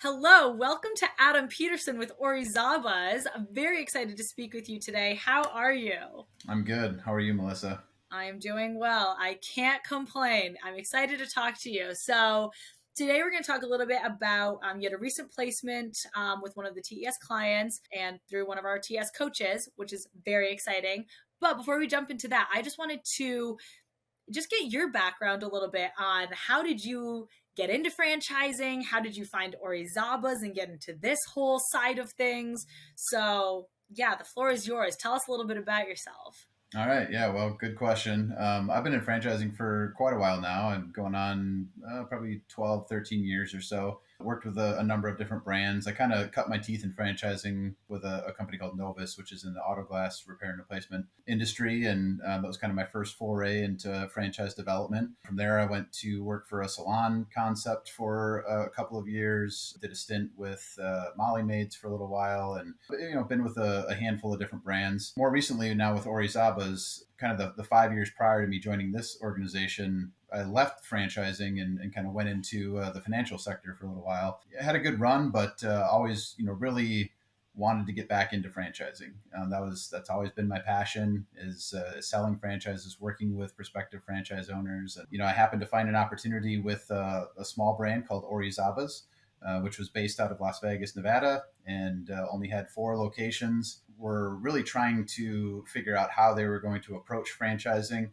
Hello, welcome to Adam Peterson with Ori'Zabas. I'm very excited to speak with you today. How are you? I'm good. How are you, Melissa? I am doing well. I can't complain. I'm excited to talk to you. So, today we're going to talk a little bit about you had a recent placement with one of the TES clients and through one of our TS coaches, which is very exciting. But before we jump into that, I just wanted to just get your background a little bit on how did you get into franchising? How did you find Ori'Zabas and get into this whole side of things? So, yeah, the floor is yours. Tell us a little bit about yourself. All right. Yeah. Well, good question. I've been in franchising for quite a while now. I'm going on probably 12, 13 years or so. Worked with a number of different brands. I kind of cut my teeth in franchising with a company called Novus, which is in the auto glass repair and replacement industry. And that was kind of my first foray into franchise development. From there, I went to work for a salon concept for a couple of years. Did a stint with Molly Maids for a little while, and been with a handful of different brands. More recently, now with Ori'Zaba's, kind of the 5 years prior to me joining this organization, I left franchising and kind of went into the financial sector for a little while. I had a good run, but always, really wanted to get back into franchising. That's always been my passion is selling franchises, working with prospective franchise owners. And, I happened to find an opportunity with a small brand called Ori'Zaba's, which was based out of Las Vegas, Nevada, and only had 4 locations. We're really trying to figure out how they were going to approach franchising.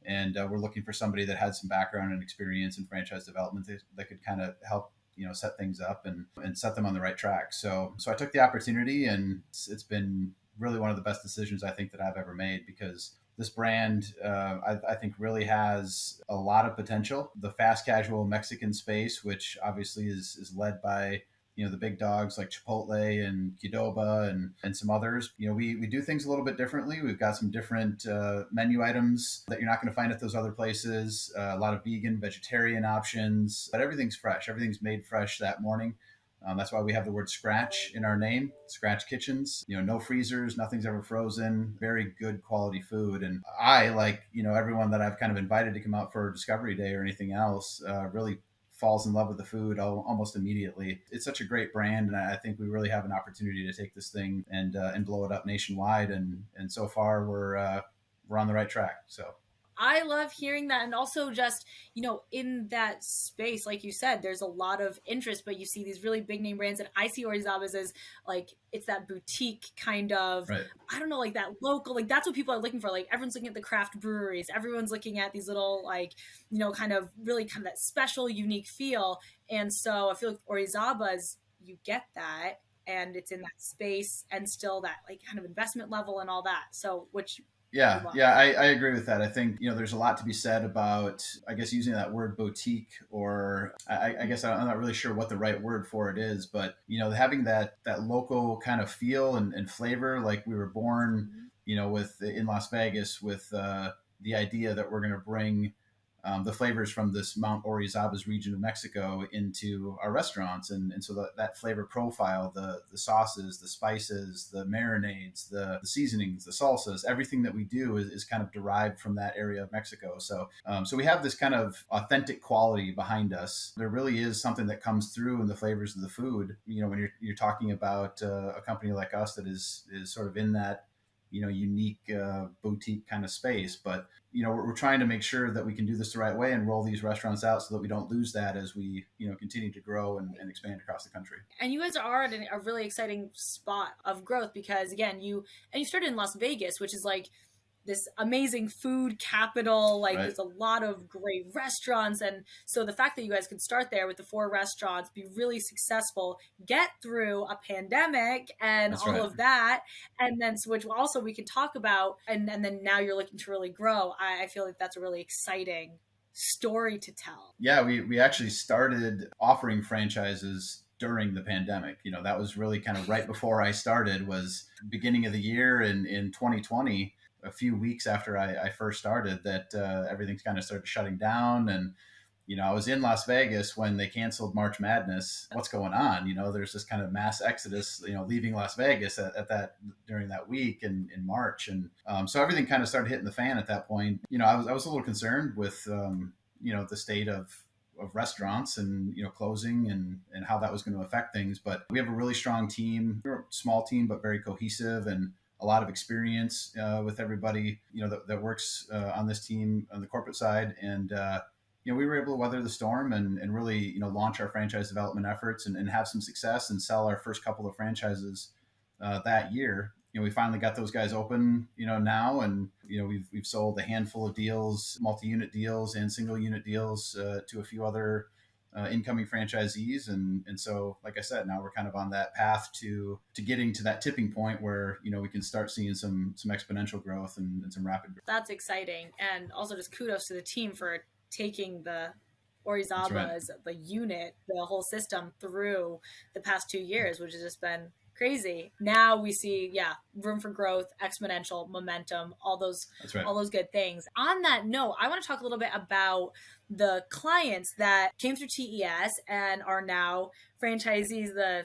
And we're looking for somebody that had some background and experience in franchise development that could kind of help, set things up and set them on the right track. So I took the opportunity, and it's been really one of the best decisions I think that I've ever made, because this brand, I think, really has a lot of potential. The fast casual Mexican space, which obviously is led by the big dogs like Chipotle and Qdoba and some others. We do things a little bit differently. We've got some different menu items that you're not going to find at those other places. A lot of vegan, vegetarian options, but everything's fresh. Everything's made fresh that morning. That's why we have the word scratch in our name, Scratch Kitchens. No freezers, nothing's ever frozen, very good quality food. And I, like, everyone that I've kind of invited to come out for Discovery Day or anything else, really falls in love with the food almost immediately. It's such a great brand, and I think we really have an opportunity to take this thing and blow it up nationwide. And so far we're on the right track. So. I love hearing that. And also just, in that space, like you said, there's a lot of interest, but you see these really big name brands. And I see Ori'Zaba's as like, it's that boutique kind of, Right. I don't know, like that local, like that's what people are looking for. Like everyone's looking at the craft breweries. Everyone's looking at these little, like, kind of really kind of that special, unique feel. And so I feel like Ori'Zaba's, you get that. And it's in that space and still that like kind of investment level and all that. So, which I Yeah, love. yeah, I agree with that. I think, there's a lot to be said about, I guess, using that word boutique, or I guess I'm not really sure what the right word for it is, but, having that local kind of feel and flavor. Like we were born, with in Las Vegas with the idea that we're going to bring the flavors from this Mount Ori'Zaba's region of Mexico into our restaurants. And so that flavor profile, the sauces, the spices, the marinades, the seasonings, the salsas, everything that we do is kind of derived from that area of Mexico. So we have this kind of authentic quality behind us. There really is something that comes through in the flavors of the food. When you're talking about a company like us that is sort of in that unique boutique kind of space. But we're trying to make sure that we can do this the right way and roll these restaurants out so that we don't lose that as we continue to grow and expand across the country. And you guys are at a really exciting spot of growth because again, you started in Las Vegas, which is like this amazing food capital. Like Right. there's a lot of great restaurants, and so the fact that you guys could start there with the 4 restaurants, be really successful, get through a pandemic and That's all right. of that, and then which also we can talk about, and then now you're looking to really grow. I feel like that's a really exciting story to tell. Yeah, we actually started offering franchises during the pandemic. That was really kind of right before I started, was beginning of the year in 2020, a few weeks after I first started, that everything kind of started shutting down. And I was in Las Vegas when they canceled March Madness. What's going on? There's this kind of mass exodus, leaving Las Vegas at that during that week in March. And so everything kind of started hitting the fan at that point. I was a little concerned with, the state of of restaurants and closing and how that was going to affect things. But we have a really strong team. We're a small team, but very cohesive, and a lot of experience with everybody that works on this team on the corporate side. And we were able to weather the storm and really launch our franchise development efforts and have some success and sell our first couple of franchises that year. We finally got those guys open, now, and we've sold a handful of deals, multi-unit deals and single-unit deals to a few other incoming franchisees, and so, like I said, now we're kind of on that path to getting to that tipping point where we can start seeing some exponential growth and some rapid growth. That's exciting, and also just kudos to the team for taking the That's right. Ori'Zaba's the unit, the whole system through the past 2 years, which has just been crazy. Now we see, room for growth, exponential momentum, That's right. all those good things. On that note, I want to talk a little bit about the clients that came through TES and are now franchisees, the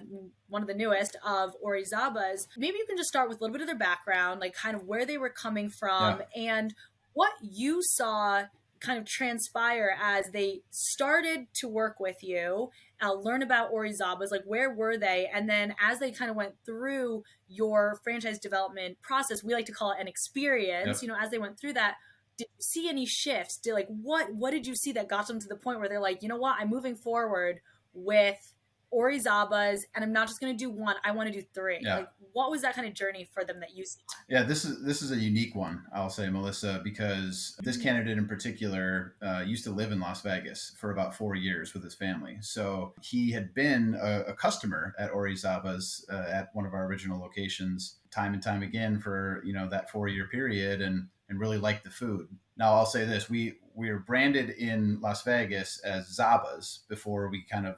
one of the newest of Ori'Zaba's. Maybe you can just start with a little bit of their background, like kind of where they were coming Yeah. from and what you saw kind of transpire as they started to work with you, learn about Ori'Zaba's, like where were they? And then as they kind of went through your franchise development process, we like to call it an experience, Yep. as they went through that, did you see any shifts? Did what did you see that got them to the point where they're like, you know what, I'm moving forward with Ori'Zaba's and I'm not just going to do one, I want to do three. Yeah. Like what was that kind of journey for them that you saw? Yeah, this is a unique one, I'll say, Melissa, because this candidate in particular used to live in Las Vegas for about 4 years with his family. So he had been a customer at Ori'Zaba's at one of our original locations time and time again for that 4 year period, and really liked the food. Now I'll say this: we were branded in Las Vegas as Zaba's before we kind of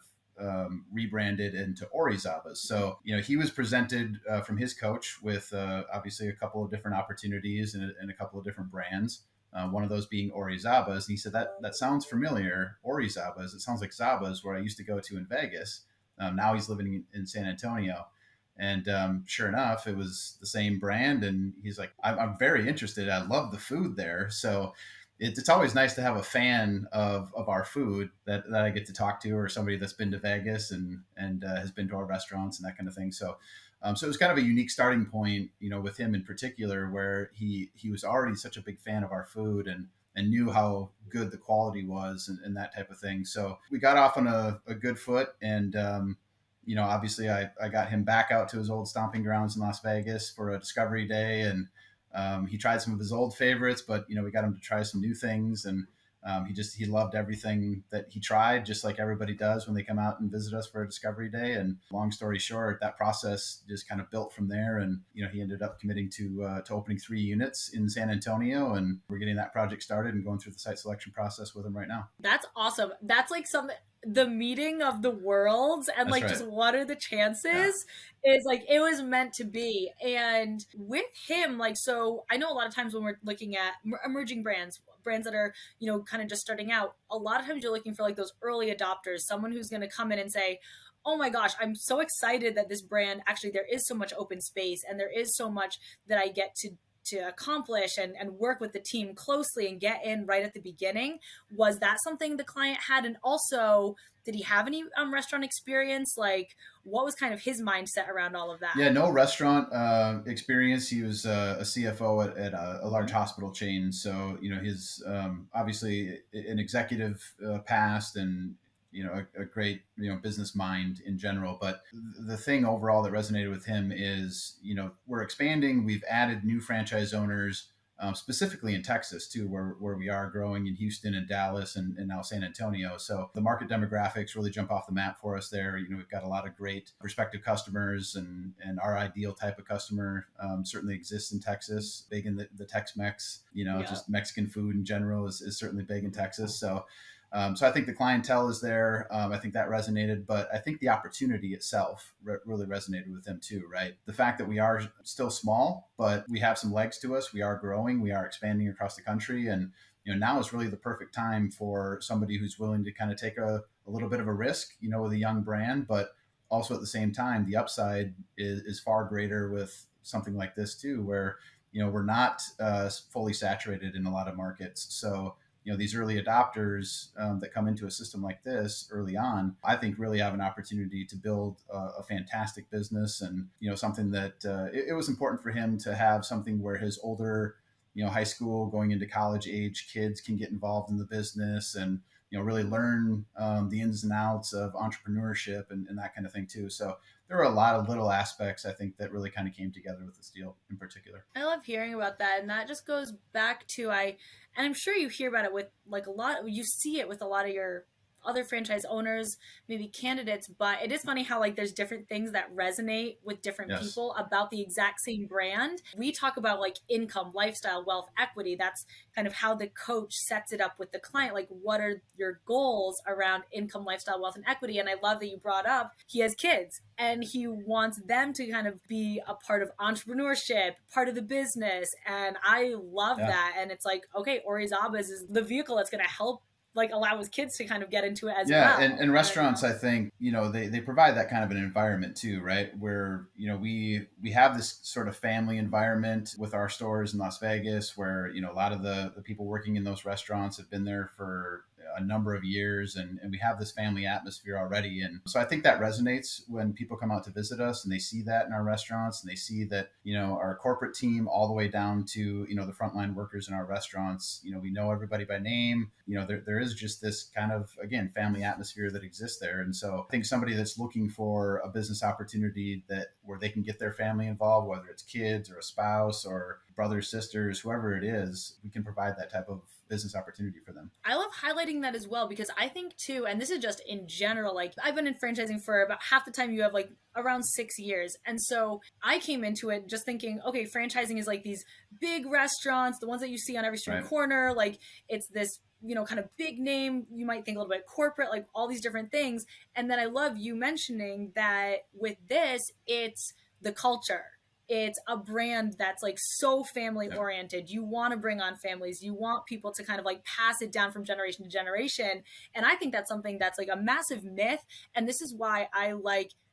rebranded into Ori'Zaba's. So, he was presented from his coach with obviously a couple of different opportunities and a couple of different brands. One of those being Ori'Zaba's. And he said, that sounds familiar. Ori'Zaba's. It sounds like Zaba's, where I used to go to in Vegas. Now he's living in San Antonio. And sure enough, it was the same brand. And he's like, I'm very interested. I love the food there. So it's always nice to have a fan of our food that I get to talk to, or somebody that's been to Vegas and has been to our restaurants and that kind of thing. So so it was kind of a unique starting point, with him in particular, where he was already such a big fan of our food and knew how good the quality was and that type of thing. So we got off on a good foot, and obviously I got him back out to his old stomping grounds in Las Vegas for a discovery day, and he tried some of his old favorites, but we got him to try some new things, and he loved everything that he tried, just like everybody does when they come out and visit us for a discovery day. And long story short, that process just kind of built from there, and he ended up committing to opening 3 units in San Antonio, and we're getting that project started and going through the site selection process with him right now. That's awesome. That's like the meeting of the worlds, and That's like right. Just what are the chances is like it was meant to be. And with him, like, so I know a lot of times when we're looking at emerging brands that are kind of just starting out, a lot of times you're looking for like those early adopters, someone who's going to come in and say, oh my gosh, I'm so excited that this brand, actually there is so much open space and there is so much that I get to accomplish and work with the team closely and get in right at the beginning. Was that something the client had? And also, did he have any restaurant experience? Like, what was kind of his mindset around all of that? Yeah, no restaurant experience. He was a CFO at a large hospital chain. So, his obviously an executive past, and a great business mind in general. But the thing overall that resonated with him is we're expanding. We've added new franchise owners, specifically in Texas too, where we are growing in Houston and Dallas and now San Antonio. So the market demographics really jump off the map for us there. We've got a lot of great prospective customers, and our ideal type of customer certainly exists in Texas. Big in the Tex-Mex, just Mexican food in general is certainly big in Texas. So I think the clientele is there. I think that resonated, but I think the opportunity itself really resonated with them too, right? The fact that we are still small, but we have some legs to us. We are growing. We are expanding across the country. And, now is really the perfect time for somebody who's willing to kind of take a little bit of a risk, with a young brand, but also at the same time, the upside is far greater with something like this too, where, we're not fully saturated in a lot of markets. So these early adopters that come into a system like this early on, I think really have an opportunity to build a fantastic business. And something that it was important for him to have something where his older high school going into college age kids can get involved in the business and really learn the ins and outs of entrepreneurship and that kind of thing too. So there were a lot of little aspects I think that really kind of came together with this deal in particular. I love hearing about that. And that just goes back to and I'm sure you hear about it with like a lot, you see it with a lot of your other franchise owners, maybe candidates, but it is funny how like there's different things that resonate with different Yes. people about the exact same brand. We talk about like income, lifestyle, wealth, equity. That's kind of how the coach sets it up with the client. Like, what are your goals around income, lifestyle, wealth, and equity? And I love that you brought up he has kids and he wants them to kind of be a part of entrepreneurship, part of the business. And I love Yeah. that. And it's like, okay, Ori'Zaba is the vehicle that's going to help like allow his kids to kind of get into it as Yeah, well. and And restaurants, I think, they provide that kind of an environment too, right? Where we have this sort of family environment with our stores in Las Vegas, where a lot of the people working in those restaurants have been there for a number of years, and we have this family atmosphere already. And so I think that resonates when people come out to visit us and they see that in our restaurants, and they see that our corporate team all the way down to the frontline workers in our restaurants. We know everybody by name. There is just this kind of, again, family atmosphere that exists there. And so I think somebody that's looking for a business opportunity that where they can get their family involved, whether it's kids or a spouse or brothers, sisters, whoever it is, we can provide that type of business opportunity for them. I love highlighting that as well because I think too, and this is just in general, like I've been in franchising for about half the time you have, like around 6 years. And so I came into it just thinking, okay, franchising is like these big restaurants, the ones that you see on every street Right. corner. Like it's this, kind of big name. You might think a little bit corporate, like all these different things. And then I love you mentioning that with this, it's the culture. It's a brand that's like so family Yep. oriented. You want to bring on families. You want people to kind of like pass it down from generation to generation. And I think that's something that's like a massive myth. And this is why I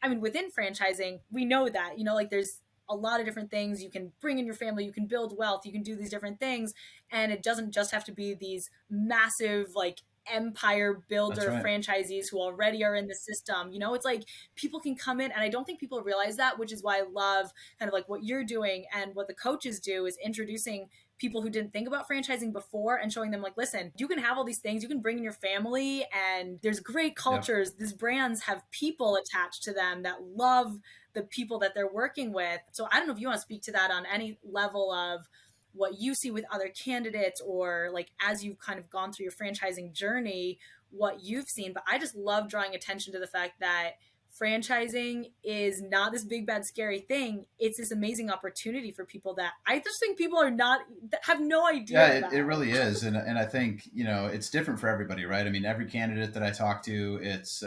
mean, within franchising, we know that, like there's a lot of different things you can bring in your family, you can build wealth, you can do these different things. And it doesn't just have to be these massive, like, empire That's builder right. franchisees who already are in the system. It's like people can come in, and I don't think people realize that, which is why I love kind of like what you're doing and what the coaches do is introducing people who didn't think about franchising before and showing them like, listen, you can have all these things, you can bring in your family, and there's great Yep. cultures. These brands have people attached to them that love the people that they're working with. So I don't know if you want to speak to that on any level of what you see with other candidates, or like as you've kind of gone through your franchising journey, what you've seen. But I just love drawing attention to the fact that franchising is not this big bad scary thing. It's this amazing opportunity for people that I just think people are not that have no Yeah, idea it about. really is, and I think it's different for everybody, right? I mean, every candidate that I talk to, it's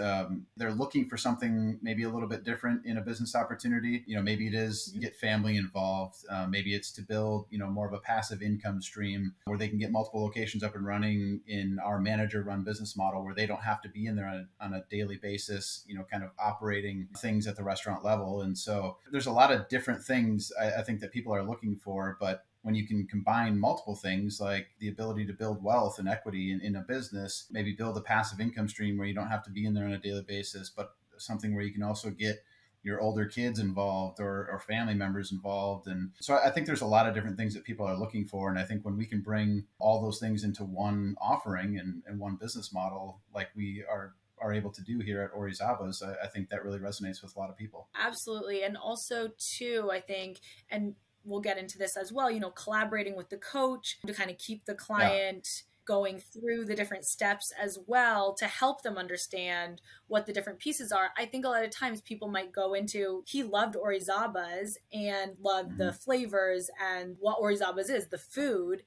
they're looking for something maybe a little bit different in a business opportunity. Maybe it is get family involved. Maybe it's to build more of a passive income stream where they can get multiple locations up and running in our manager-run business model, where they don't have to be in there on a daily basis. Kind of operating things at the restaurant level, and so there's a lot of different things I think that people are looking for, but when you can combine multiple things like the ability to build wealth and equity in a business, maybe build a passive income stream where you don't have to be in there on a daily basis, but something where you can also get your older kids involved or family members involved. And so I think there's a lot of different things that people are looking for. And I think when we can bring all those things into one offering and one business model, like we are able to do here at Ori'Zaba's, I think that really resonates with a lot of people. Absolutely. And also, too, I think, and we'll get into this as well, collaborating with the coach to kind of keep the Yeah. client going through the different steps as well to help them understand what the different pieces are. I think a lot of times people might go into, he loved Orizaba's and loved the Hmm. flavors and what Orizaba's is, the food,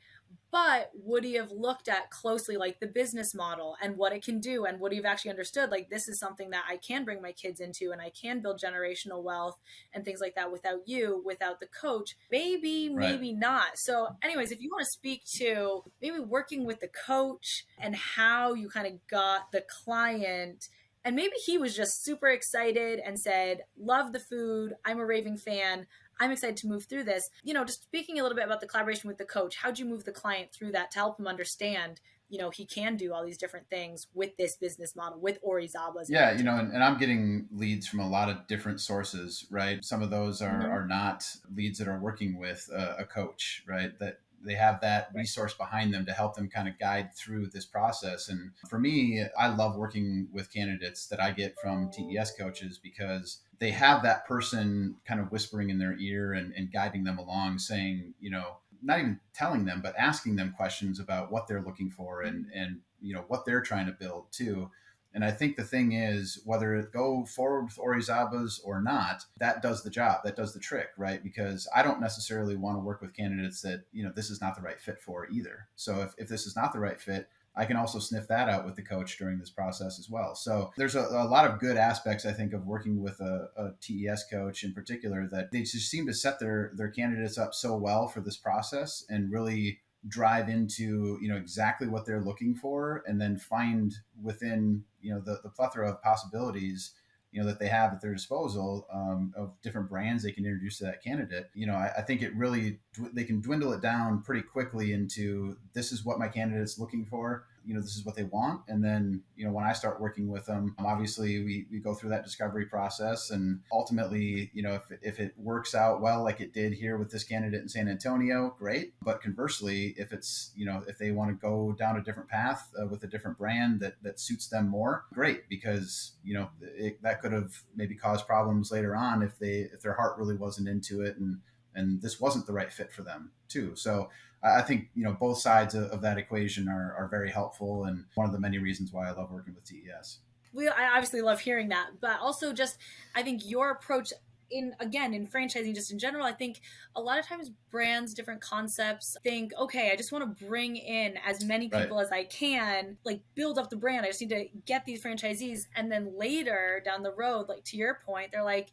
but would he have looked at closely like the business model and what it can do, and would he have actually understood like this is something that I can bring my kids into and I can build generational wealth and things like that without the coach? Maybe, Right. maybe not. So anyways, if you want to speak to maybe working with the coach and how you kind of got the client, and maybe he was just super excited and said, love the food, I'm a raving fan, I'm excited to move through this. Just speaking a little bit about the collaboration with the coach, how'd you move the client through that to help him understand he can do all these different things with this business model, with Ori'Zaba's in Yeah, particular. and I'm getting leads from a lot of different sources, right? Some of those Mhm. are not leads that are working with a coach, right? That they have that Right. resource behind them to help them kind of guide through this process. And for me, I love working with candidates that I get from TES coaches because they have that person kind of whispering in their ear and guiding them along, saying, not even telling them, but asking them questions about what they're looking for and what they're trying to build too. And I think the thing is, whether it go forward with Orizaba's or not, that does the job. That does the trick, right? Because I don't necessarily want to work with candidates that, this is not the right fit for either. So if this is not the right fit, I can also sniff that out with the coach during this process as well. So there's a lot of good aspects, I think, of working with a TES coach in particular, that they just seem to set their candidates up so well for this process and really drive into exactly what they're looking for, and then find within the plethora of possibilities that they have at their disposal, of different brands they can introduce to that candidate. I think it really, they can dwindle it down pretty quickly into, this is what my candidate's looking for, this is what they want. And then when I start working with them, obviously we go through that discovery process, and ultimately, if it works out well, like it did here with this candidate in San Antonio, great. But conversely, if it's if they want to go down a different path, with a different brand that suits them more, great. Because that could have maybe caused problems later on if their heart really wasn't into it, and this wasn't the right fit for them too. So I think both sides of that equation are very helpful, and one of the many reasons why I love working with TES. I obviously love hearing that, but also just I think your approach in franchising, just in general, I think a lot of times brands, different concepts, think, okay, I just want to bring in as many Right. people as I can, like build up the brand. I just need to get these franchisees, and then later down the road, like to your point, they're like,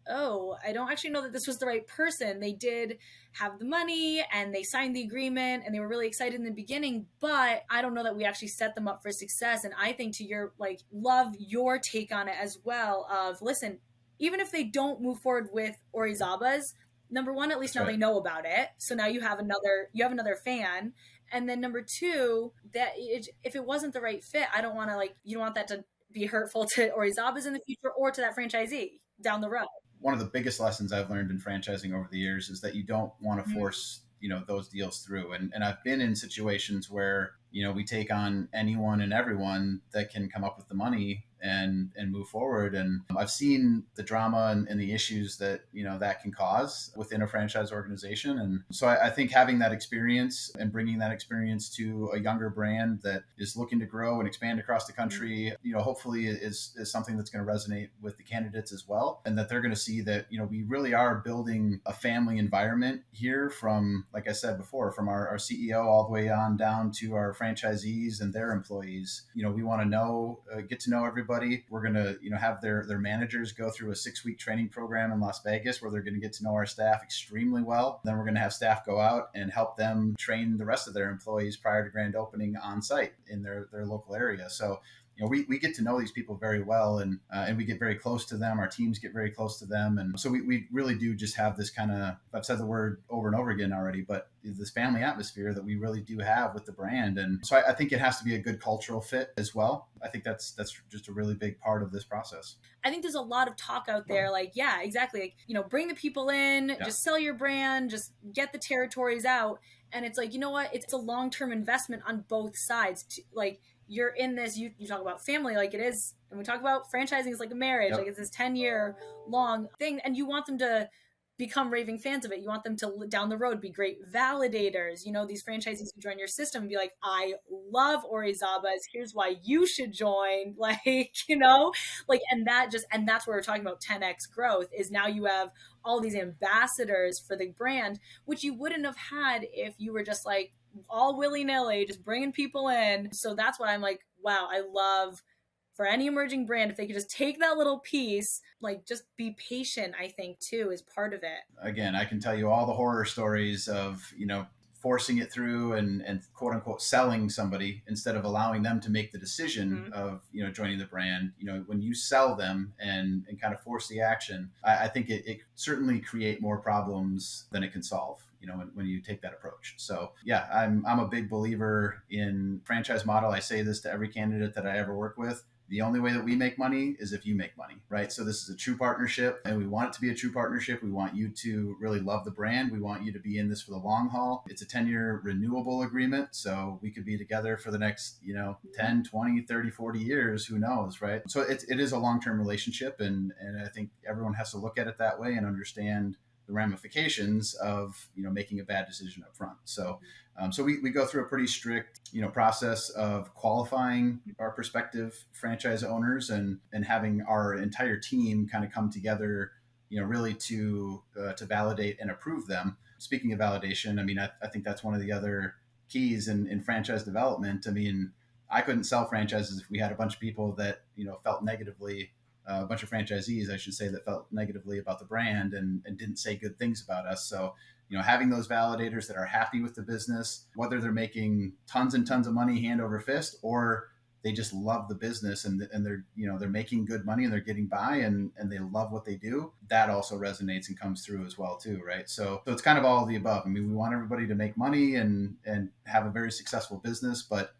oh, I don't actually know that this was the right person. They did have the money and they signed the agreement and they were really excited in the beginning, but I don't know that we actually set them up for success. And I think, to your, like, love your take on it as well, of listen, even if they don't move forward with Orizaba's, number one, at least That's now right. they know about it. So now you have another fan. And then number two, if it wasn't the right fit, I don't want to, like, you don't want that to be hurtful to Orizaba's in the future or to that franchisee down the road. One of the biggest lessons I've learned in franchising over the years is that you don't want to Mm-hmm. force those deals through. And I've been in situations where we take on anyone and everyone that can come up with the money and move forward. And I've seen the drama and the issues that that can cause within a franchise organization. And so I think having that experience and bringing that experience to a younger brand that is looking to grow and expand across the country, hopefully is something that's going to resonate with the candidates as well, and that they're going to see that we really are building a family environment here, from, like I said before, from our CEO all the way on down to our franchisees and their employees. We want to get to know everybody. We're going to have their managers go through a 6-week training program in Las Vegas, where they're going to get to know our staff extremely well. Then we're going to have staff go out and help them train the rest of their employees prior to grand opening on site in their local area. So we get to know these people very well, and we get very close to them. Our teams get very close to them. And so we really do just have this kind of, I've said the word over and over again already, but this family atmosphere that we really do have with the brand. And so I think it has to be a good cultural fit as well. I think that's just a really big part of this process. I think there's a lot of talk out there, like, yeah, exactly. Like, bring the people in, Yeah. just sell your brand, just get the territories out. And it's like, you know what? It's a long term investment on both sides. Like, you're in this, you talk about family like it is, and we talk about franchising is like a marriage, like Yep. it's this 10-year long thing, and you want them to become raving fans of it. You want them to down the road be great validators. These franchisees who join your system and be like, I love Orizaba's. Here's why you should join. Like, like, and that's where we're talking about 10x growth, is now you have all these ambassadors for the brand, which you wouldn't have had if you were just like all willy-nilly just bringing people in. So that's why I'm like, wow, I love, for any emerging brand, if they could just take that little piece, like, just be patient, I think too is part of it. Again, I can tell you all the horror stories of forcing it through and quote unquote selling somebody instead of allowing them to make the decision Mhm. of, joining the brand. When you sell them and kind of force the action, I think it certainly create more problems than it can solve, when you take that approach. So yeah, I'm a big believer in franchise model. I say this to every candidate that I ever work with. The only way that we make money is if you make money, right? So this is a true partnership, and we want it to be a true partnership. We want you to really love the brand. We want you to be in this for the long haul. It's a 10-year renewable agreement, so we could be together for the next, 10, 20, 30, 40 years, who knows, right? So it is a long-term relationship, and I think everyone has to look at it that way and understand the ramifications of, making a bad decision up front. So we go through a pretty strict, process of qualifying our prospective franchise owners and having our entire team kind of come together, really to validate and approve them. Speaking of validation, I mean, I think that's one of the other keys in franchise development. I mean, I couldn't sell franchises if we had a bunch of people that, felt negatively, a bunch of franchisees, I should say, that felt negatively about the brand and didn't say good things about us. So, having those validators that are happy with the business, whether they're making tons and tons of money hand over fist, or they just love the business and they're, they're making good money and they're getting by and they love what they do, that also resonates and comes through as well too, right? So it's kind of all of the above. I mean, we want everybody to make money and have a very successful business, but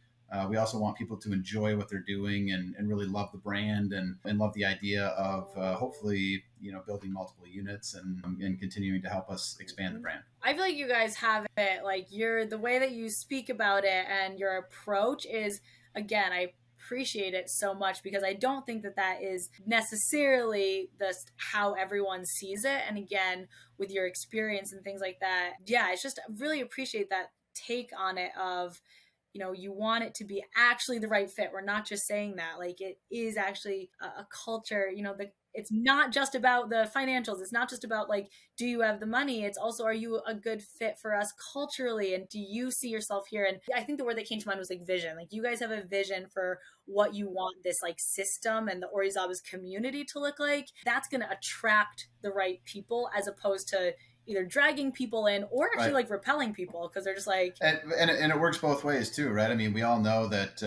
we also want people to enjoy what they're doing and really love the brand and love the idea of hopefully, building multiple units and continuing to help us expand the brand. I feel like you guys have it, like, the way that you speak about it and your approach is, again, I appreciate it so much because I don't think that that is necessarily how everyone sees it. And again, with your experience and things like that, yeah, it's just really appreciate that take on it of, you want it to be actually the right fit. We're not just saying that, like, it is actually a culture, it's not just about the financials. It's not just about, like, do you have the money? It's also, are you a good fit for us culturally? And do you see yourself here? And I think the word that came to mind was, like, vision. Like, you guys have a vision for what you want this, like, system and the Ori'Zaba's community to look like. That's going to attract the right people as opposed to either dragging people in or actually, Right. like, repelling people because they're just like, And it works both ways too, right? I mean, we all know that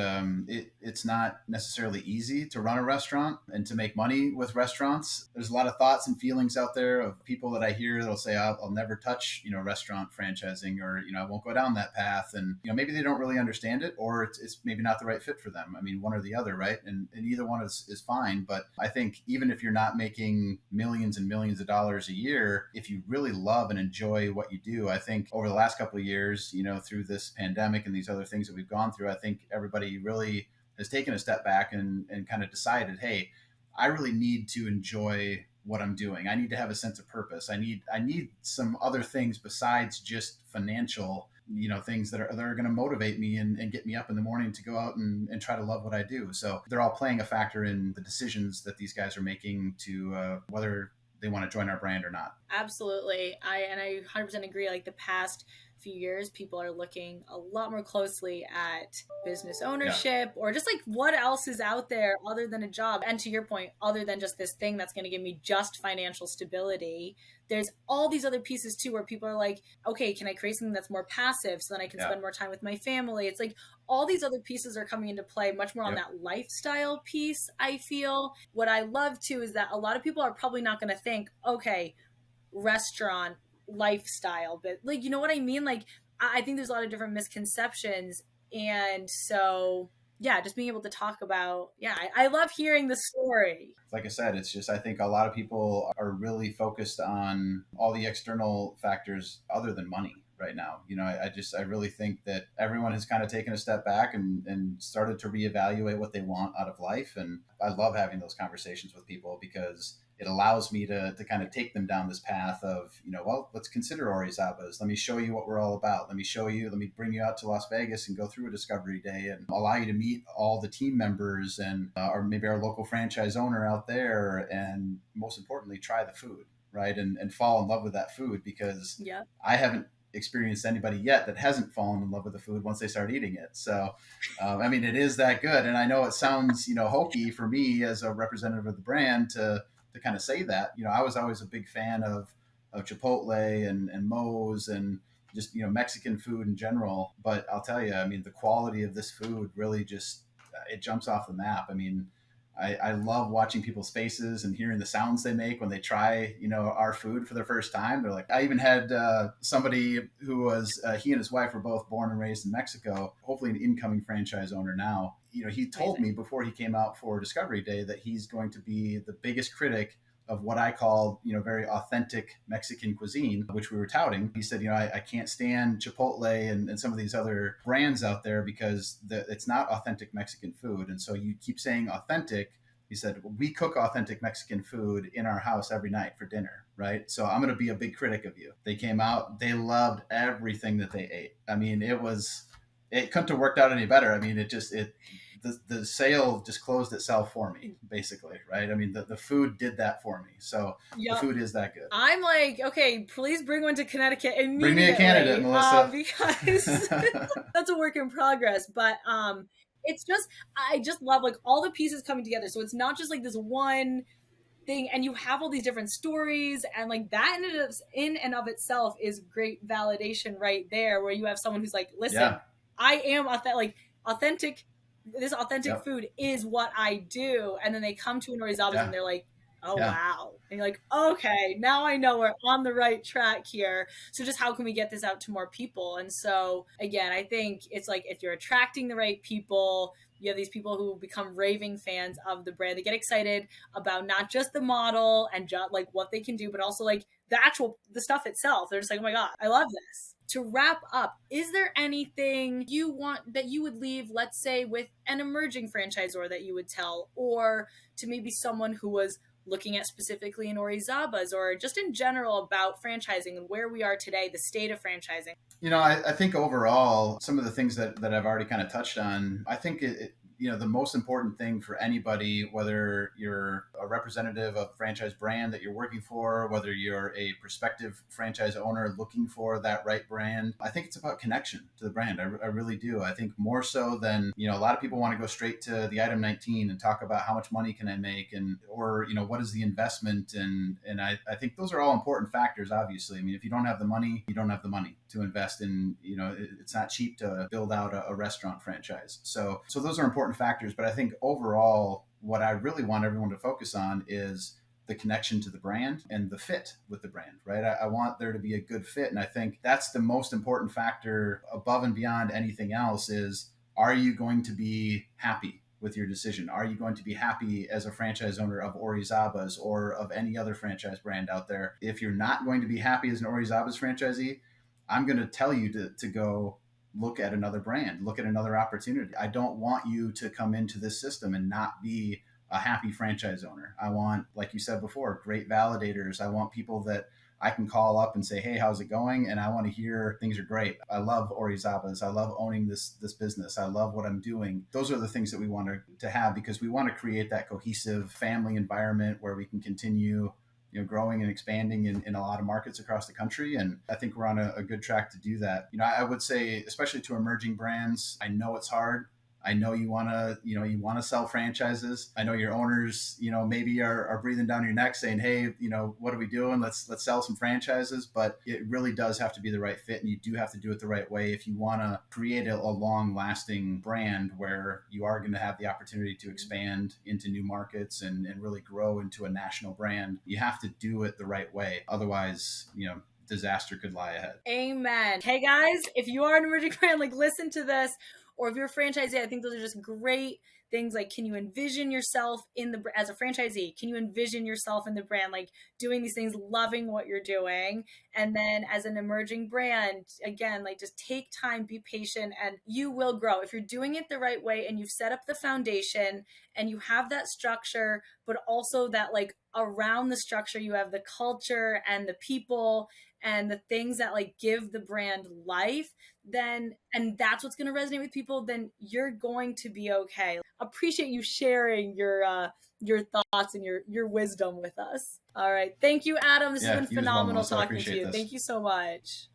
it's not necessarily easy to run a restaurant and to make money with restaurants. There's a lot of thoughts and feelings out there of people that I hear that'll say, I'll never touch, restaurant franchising, or, I won't go down that path. And, maybe they don't really understand it, or it's maybe not the right fit for them. I mean, one or the other, right? And either one is fine. But I think even if you're not making millions and millions of dollars a year, if you really love and enjoy what you do, I think over the last couple of years, through this pandemic and these other things that we've gone through, I think everybody really has taken a step back and kind of decided, hey, I really need to enjoy what I'm doing. I need to have a sense of purpose. I need some other things besides just financial, things that are going to motivate me and get me up in the morning to go out and try to love what I do. So they're all playing a factor in the decisions that these guys are making to whether they want to join our brand or not. absolutely. I 100% agree. Like, the past few years, people are looking a lot more closely at business Yeah. ownership or just, like, what else is out there other than a job. And to your point, other than just this thing that's going to give me just financial stability, there's all these other pieces too where people are like, okay, can I create something that's more passive so then I can Yeah. spend more time with my family? It's like all these other pieces are coming into play much more on Yep. that lifestyle piece, I feel. What I love too is that a lot of people are probably not going to think, okay, restaurant lifestyle, but, like, you know what I mean? Like, I think there's a lot of different misconceptions. And so, yeah, just being able to talk about, yeah, I love hearing the story. Like I said, it's just, I think a lot of people are really focused on all the external factors other than money right now. I really think that everyone has kind of taken a step back and started to reevaluate what they want out of life. And I love having those conversations with people because it allows me to kind of take them down this path of, well, let's consider Ori'Zaba's. Let me show you what we're all about. Let me bring you out to Las Vegas and go through a discovery day and allow you to meet all the team members and, or maybe our local franchise owner out there. And most importantly, try the food, right? And fall in love with that food, because Yeah. I haven't experienced anybody yet that hasn't fallen in love with the food once they start eating it. So, I mean, it is that good. And I know it sounds, hokey for me as a representative of the brand to kind of say that. I was always a big fan of Chipotle and Moe's and just, Mexican food in general. But I'll tell you, I mean, the quality of this food really just, it jumps off the map. I mean, I love watching people's faces and hearing the sounds they make when they try, our food for the first time. They're like, I even had somebody who was, he and his wife were both born and raised in Mexico, hopefully an incoming franchise owner now. He told Amazing. me before he came out for Discovery Day that he's going to be the biggest critic of what I call, very authentic Mexican cuisine, which we were touting. He said, I can't stand Chipotle and some of these other brands out there because it's not authentic Mexican food. And so you keep saying authentic. He said, we cook authentic Mexican food in our house every night for dinner, right? So I'm going to be a big critic of you. They came out, they loved everything that they ate. I mean, it couldn't have worked out any better. I mean, the sale just closed itself for me, basically, right? I mean, the food did that for me. So the Yep. food is that good. I'm like, okay, please bring one to Connecticut Bring me a candidate, immediately, Melissa. because that's a work in progress. But it's just, I just love like all the pieces coming together. So it's not just like this one thing, and you have all these different stories, and like that in and of itself is great validation right there, where you have someone who's like, listen, Yeah. I am like authentic. This authentic Yep. food is what I do, and then they come to an Ori'Zaba's and Yeah. they're like, oh Yeah. wow, and you're like, okay, now I know we're on the right track here. So just how can we get this out to more people? And so again, I think it's like if you're attracting the right people, you have these people who become raving fans of the brand. They get excited about not just the model and just like what they can do, but also like the stuff itself. They're just like, oh my god, I love this. To wrap up, is there anything you want that you would leave, let's say, with an emerging franchisor that you would tell, or to maybe someone who was looking at specifically in Ori'Zaba's, or just in general about franchising and where we are today, the state of franchising? I think overall, some of the things that I've already kind of touched on, I think the most important thing for anybody, whether you're a representative of a franchise brand that you're working for, whether you're a prospective franchise owner looking for that right brand, I think it's about connection to the brand. I really do. I think more so than, a lot of people want to go straight to the item 19 and talk about how much money can I make, or what is the investment. And I think those are all important factors, obviously. I mean, if you don't have the money, you don't have the money to invest in. It's not cheap to build out a restaurant franchise. So those are important factors. But I think overall, what I really want everyone to focus on is the connection to the brand and the fit with the brand, right? I want there to be a good fit. And I think that's the most important factor above and beyond anything else is, are you going to be happy with your decision? Are you going to be happy as a franchise owner of Ori'Zaba's or of any other franchise brand out there? If you're not going to be happy as an Ori'Zaba's franchisee, I'm going to tell you to go look at another brand, look at another opportunity. I don't want you to come into this system and not be a happy franchise owner. I want, like you said before, great validators. I want people that I can call up and say, hey, how's it going? And I want to hear things are great. I love Ori'Zaba's. I love owning this business. I love what I'm doing. Those are the things that we want to have, because we want to create that cohesive family environment where we can continue growing and expanding in a lot of markets across the country. And I think we're on a good track to do that. I would say, especially to emerging brands, I know it's hard. I know you want to sell franchises. I know your owners, maybe are breathing down your neck saying, hey, what are we doing? Let's sell some franchises. But it really does have to be the right fit, and you do have to do it the right way if you want to create a long lasting brand where you are going to have the opportunity to expand into new markets and really grow into a national brand. You have to do it the right way. Otherwise, disaster could lie ahead. Amen. Hey guys, if you are an emerging brand, like listen to this, or if you're a franchisee, I think those are just great things. Like, can you envision yourself as a franchisee? Can you envision yourself in the brand, like doing these things, loving what you're doing? And then as an emerging brand, again, like just take time, be patient, and you will grow. If you're doing it the right way and you've set up the foundation and you have that structure, but also that like around the structure, you have the culture and the people and the things that like give the brand life, then, and that's what's going to resonate with people, then you're going to be okay. Appreciate you sharing your thoughts and your wisdom with us. All right. Thank you, Adam. This has Yeah, been you as well, phenomenal Melissa. I talking to appreciate you. this. Thank you so much.